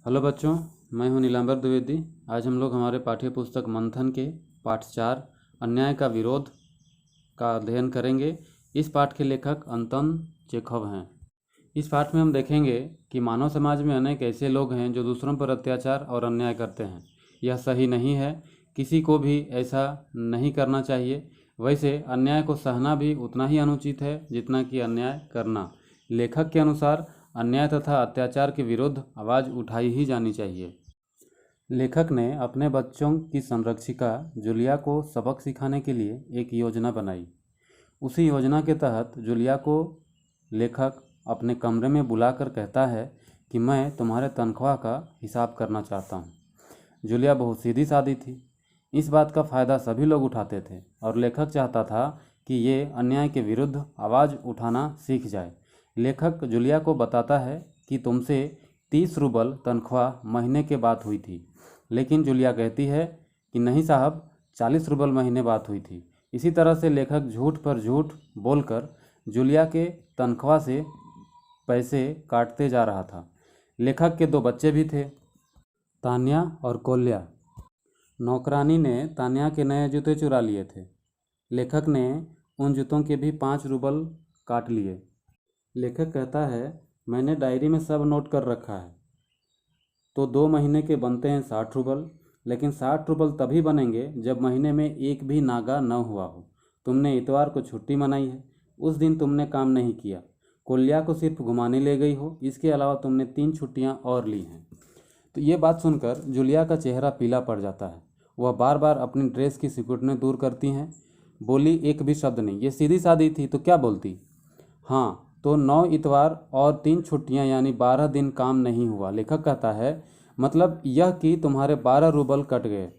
Hello बच्चों, मैं हूं नीलांबर द्विवेदी। आज हम लोग हमारे पाठ्य पुस्तक मंथन के पाठ 4 अन्याय का विरोध का अध्ययन करेंगे। इस पाठ के लेखक अंतोन चेखव हैं। इस पाठ में हम देखेंगे कि मानव समाज में अनेक ऐसे लोग हैं जो दूसरों पर अत्याचार और अन्याय करते हैं। यह सही नहीं है, किसी को भी ऐसा नहीं करना चाहिए। वैसे अन्याय को सहना भी उतना ही अनुचित है जितना कि अन्याय करना। लेखक के अनुसार अन्याय तथा अत्याचार के विरुद्ध आवाज़ उठाई ही जानी चाहिए। लेखक ने अपने बच्चों की संरक्षिका जूलिया को सबक सिखाने के लिए एक योजना बनाई। उसी योजना के तहत जूलिया को लेखक अपने कमरे में बुलाकर कहता है कि मैं तुम्हारे तनख्वाह का हिसाब करना चाहता हूँ। जूलिया बहुत सीधी सादी थी। इस बात का फ़ायदा सभी लोग उठाते थे और लेखक चाहता था कि ये अन्याय के विरुद्ध आवाज़ उठाना सीख जाए। लेखक जूलिया को बताता है कि तुमसे 30 रूबल तनख्वाह महीने के बाद हुई थी, लेकिन जूलिया कहती है कि नहीं साहब, 40 रूबल महीने बाद हुई थी। इसी तरह से लेखक झूठ पर झूठ बोलकर जूलिया के तनख्वाह से पैसे काटते जा रहा था। लेखक के 2 बच्चे भी थे, तान्या और कोल्या। नौकरानी ने तान्या के नए जूते चुरा लिए थे। लेखक ने उन जूतों के भी 5 रूबल काट लिए। लेखक कहता है, मैंने डायरी में सब नोट कर रखा है। तो 2 महीने के बनते हैं 60 रूबल, लेकिन 60 रूबल तभी बनेंगे जब महीने में एक भी नागा न हुआ हो। तुमने इतवार को छुट्टी मनाई है, उस दिन तुमने काम नहीं किया। कोल्या को सिर्फ घुमाने ले गई हो, इसके अलावा तुमने 3 छुट्टियां और ली हैं। तो ये बात सुनकर जूलिया का चेहरा पीला पड़ जाता है। वह बार बार अपनी ड्रेस की सिकुड़नें दूर करती हैं। बोली एक भी शब्द नहीं। ये सीधी सादी थी तो क्या बोलती। हाँ, तो 9 इतवार और 3 छुट्टियां यानी 12 दिन काम नहीं हुआ। लेखक कहता है मतलब यह कि तुम्हारे 12 रूबल कट गए।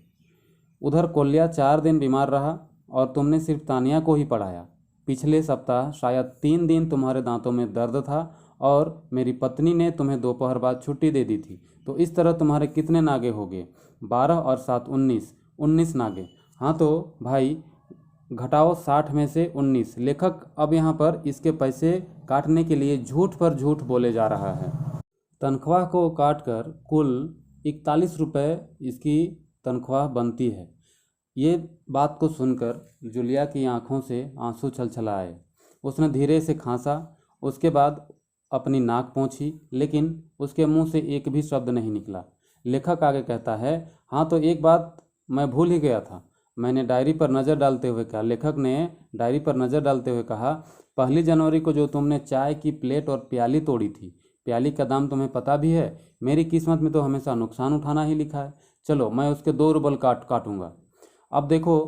उधर कोल्या 4 दिन बीमार रहा और तुमने सिर्फ तानिया को ही पढ़ाया। पिछले सप्ताह शायद 3 दिन तुम्हारे दांतों में दर्द था और मेरी पत्नी ने तुम्हें दोपहर बाद छुट्टी दे दी थी। तो इस तरह तुम्हारे कितने नागे हो गए? 12 और 7 19 नागे। हाँ तो भाई घटाओ 60 में से 19। लेखक अब यहाँ पर इसके पैसे काटने के लिए झूठ पर झूठ बोले जा रहा है। तनख्वाह को काटकर कुल 41 रुपये इसकी तनख्वाह बनती है। ये बात को सुनकर जूलिया की आंखों से आंसू छलछलाए। उसने धीरे से खांसा, उसके बाद अपनी नाक पोंछी, लेकिन उसके मुंह से एक भी शब्द नहीं निकला। लेखक आगे कहता है, हाँ तो एक बात मैं भूल ही गया था। मैंने डायरी पर नज़र डालते हुए कहा। लेखक ने डायरी पर नज़र डालते हुए कहा, 1 जनवरी को जो तुमने चाय की प्लेट और प्याली तोड़ी थी, प्याली का दाम तुम्हें पता भी है। मेरी किस्मत में तो हमेशा नुकसान उठाना ही लिखा है। चलो मैं उसके 2 रूबल काटूंगा। अब देखो,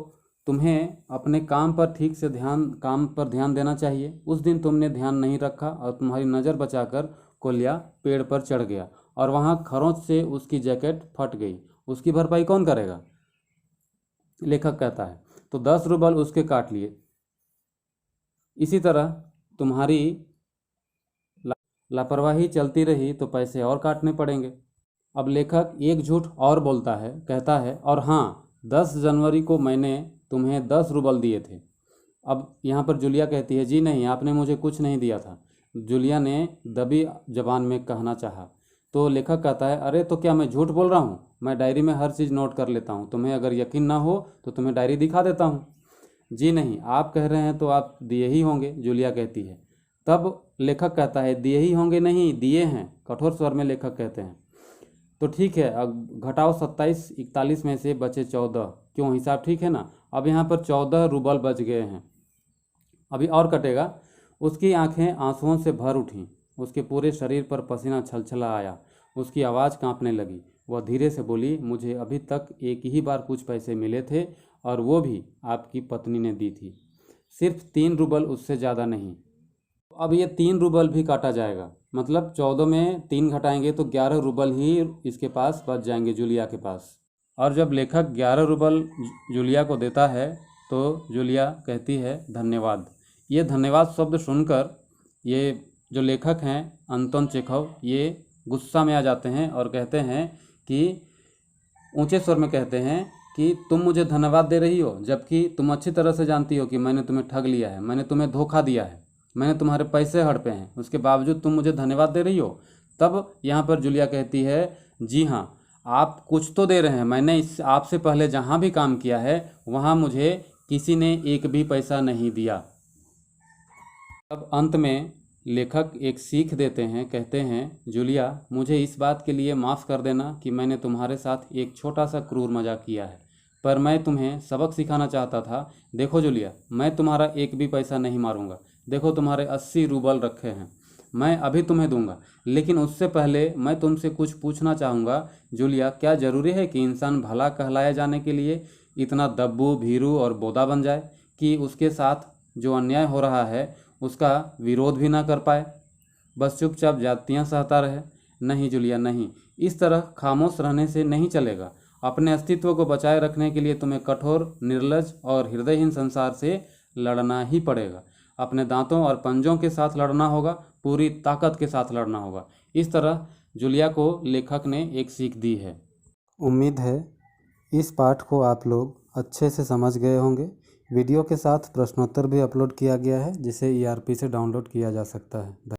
तुम्हें अपने काम पर ध्यान देना चाहिए। उस दिन तुमने ध्यान नहीं रखा और तुम्हारी नज़र बचाकर कोल्या पेड़ पर चढ़ गया और वहाँ खरोंच से उसकी जैकेट फट गई। उसकी भरपाई कौन करेगा? लेखक कहता है, तो 10 रूबल उसके काट लिए। इसी तरह तुम्हारी लापरवाही चलती रही तो पैसे और काटने पड़ेंगे। अब लेखक एक झूठ और बोलता है, कहता है, और हाँ 10 जनवरी को मैंने तुम्हें 10 रूबल दिए थे। अब यहाँ पर जूलिया कहती है, जी नहीं, आपने मुझे कुछ नहीं दिया था। जूलिया ने दबी जबान में कहना चाहा। तो लेखक कहता है, अरे तो क्या मैं झूठ बोल रहा हूँ? मैं डायरी में हर चीज़ नोट कर लेता हूँ। तुम्हें अगर यकीन ना हो तो तुम्हें डायरी दिखा देता हूँ। जी नहीं, आप कह रहे हैं तो आप दिए ही होंगे, जूलिया कहती है। तब लेखक कहता है, दिए ही होंगे नहीं, दिए हैं, कठोर स्वर में लेखक कहते हैं। तो ठीक है, अब घटाओ 27 41 में से बचे 14। क्यों, हिसाब ठीक है ना? अब यहाँ पर 14 रूबल बच गए हैं। अभी और कटेगा। उसकी आंखें आंसुओं से भर उठीं। उसके पूरे शरीर पर पसीना छलछला आया। उसकी आवाज़ कांपने लगी। वह धीरे से बोली, मुझे अभी तक एक ही बार कुछ पैसे मिले थे और वो भी आपकी पत्नी ने दी थी। सिर्फ 3 रूबल, उससे ज़्यादा नहीं। अब ये 3 रूबल भी काटा जाएगा, मतलब 14 में 3 घटाएंगे तो 11 रूबल ही इसके पास बच जाएंगे, जूलिया के पास। और जब लेखक 11 रूबल जूलिया को देता है तो जूलिया कहती है, धन्यवाद। ये धन्यवाद शब्द सुनकर ये जो लेखक हैं अंतोन चेखव, ये गुस्सा में आ जाते हैं और कहते हैं कि ऊंचे स्वर में कहते हैं कि तुम मुझे धन्यवाद दे रही हो, जबकि तुम अच्छी तरह से जानती हो कि मैंने तुम्हें ठग लिया है, मैंने तुम्हें धोखा दिया है, मैंने तुम्हारे पैसे हड़पे हैं, उसके बावजूद तुम मुझे धन्यवाद दे रही हो। तब यहाँ पर जूलिया कहती है, जी हाँ, आप कुछ तो दे रहे हैं। मैंने इस आपसे पहले जहाँ भी काम किया है वहाँ मुझे किसी ने एक भी पैसा नहीं दिया। अब अंत में लेखक एक सीख देते हैं, कहते हैं, जूलिया, मुझे इस बात के लिए माफ़ कर देना कि मैंने तुम्हारे साथ एक छोटा सा क्रूर मजाक किया है, पर मैं तुम्हें सबक सिखाना चाहता था। देखो जूलिया, मैं तुम्हारा एक भी पैसा नहीं मारूंगा। देखो तुम्हारे 80 रूबल रखे हैं, मैं अभी तुम्हें दूंगा, लेकिन उससे पहले मैं तुमसे कुछ पूछना चाहूँगा। जूलिया, क्या ज़रूरी है कि इंसान भला कहलाए जाने के लिए इतना दब्बू, भीरू और बोदा बन जाए कि उसके साथ जो अन्याय हो रहा है उसका विरोध भी ना कर पाए, बस चुपचाप जातियाँ सहता रहे? नहीं जूलिया, नहीं, इस तरह खामोश रहने से नहीं चलेगा। अपने अस्तित्व को बचाए रखने के लिए तुम्हें कठोर, निर्लज और हृदयहीन संसार से लड़ना ही पड़ेगा। अपने दांतों और पंजों के साथ लड़ना होगा, पूरी ताकत के साथ लड़ना होगा। इस तरह जूलिया को लेखक ने एक सीख दी है। उम्मीद है इस पाठ को आप लोग अच्छे से समझ गए होंगे। वीडियो के साथ प्रश्नोत्तर भी अपलोड किया गया है, जिसे ERP से डाउनलोड किया जा सकता है।